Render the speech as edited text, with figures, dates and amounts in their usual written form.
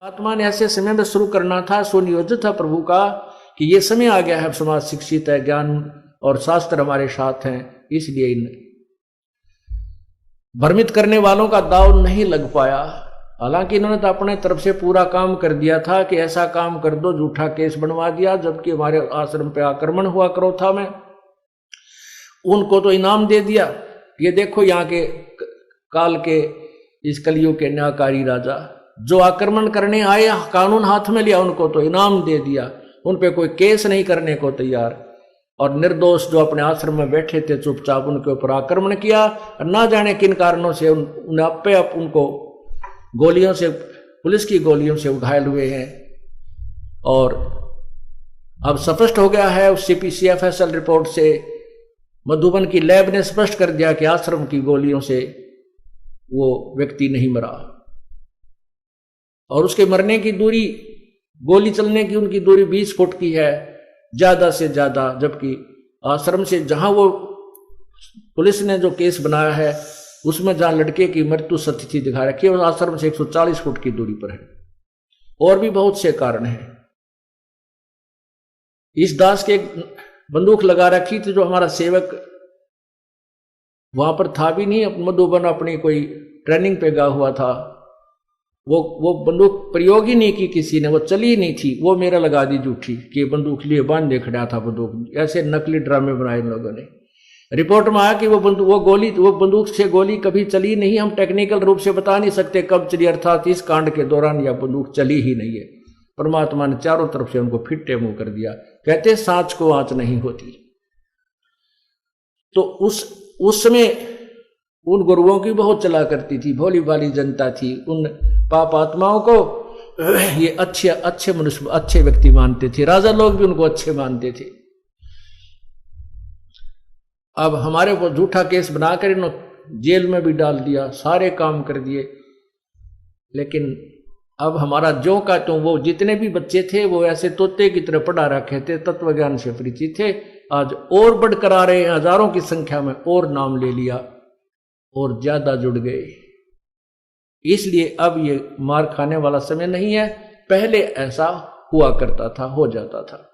आत्मा ने ऐसे समय में शुरू करना था, सुनियोजित था प्रभु का कि ये समय आ गया है, समाज शिक्षित है, ज्ञान और शास्त्र हमारे साथ हैं, इसलिए इन भ्रमित करने वालों का दाव नहीं लग पाया। हालांकि इन्होंने तो अपने तरफ से पूरा काम कर दिया था कि ऐसा काम कर दो, झूठा केस बनवा दिया, जबकि हमारे आश्रम पे आक्रमण हुआ करो था, मैं उनको तो इनाम दे दिया। ये देखो यहाँ के काल के इस कलयुग के न्यायकारी राजा जो आक्रमण करने आए, कानून हाथ में लिया, उनको तो इनाम दे दिया, उन पे कोई केस नहीं करने को तैयार, और निर्दोष जो अपने आश्रम में बैठे थे चुपचाप उनके ऊपर आक्रमण किया। और ना जाने किन कारणों से उन्हें अपने आप उनको गोलियों से, पुलिस की गोलियों से घायल हुए हैं। और अब स्पष्ट हो गया है उस CPCFSL रिपोर्ट से, मधुबन की लैब ने स्पष्ट कर दिया कि आश्रम की गोलियों से वो व्यक्ति नहीं मरा, और उसके मरने की दूरी, गोली चलने की उनकी दूरी 20 फुट की है ज्यादा से ज्यादा, जबकि आश्रम से जहां वो पुलिस ने जो केस बनाया है उसमें जहां लड़के की मृत्यु सत्य दिखा रखी है, उस आश्रम से 140 फुट की दूरी पर है। और भी बहुत से कारण हैं। इस दास के बंदूक लगा रखी थी, जो हमारा सेवक वहां पर था भी नहीं, मधुबन अपनी कोई ट्रेनिंग पे गया हुआ था, वो बंदूक प्रयोग ही नहीं की किसी ने, वो चली ही नहीं थी, वो मेरा लगा दी झूठी कि बंदूक लिए बांध खड़ा था बंदूक। ऐसे नकली ड्रामे बनाए इन लोगों ने। रिपोर्ट में आया कि वो बंदूक से गोली कभी चली नहीं। हम टेक्निकल रूप से बता नहीं सकते कब चली, अर्थात इस कांड के दौरान यह बंदूक चली ही नहीं है। परमात्मा ने चारों तरफ से उनको फिट्टे मुंह कर दिया। कहते सांच को आंच नहीं होती। तो उस समय उन गुरुओं की बहुत चला करती थी, भोली भाली जनता थी। उन पाप आत्माओं को ये अच्छे मनुष्य, अच्छे व्यक्ति मानते थे। राजा लोग भी उनको अच्छे मानते थे। अब हमारे ऊपर झूठा केस बनाकर इन्होंने जेल में भी डाल दिया, सारे काम कर दिए। लेकिन अब हमारा जो का तो वो जितने भी बच्चे थे वो ऐसे तोते की तरह पढ़ा रखे थे, तत्व ज्ञान से परिचित थे। आज और बढ़कर आ रहे हैं, हजारों की संख्या में और नाम ले लिया और ज्यादा जुड़ गए। इसलिए अब ये मार खाने वाला समय नहीं है, पहले ऐसा हुआ करता था, हो जाता था।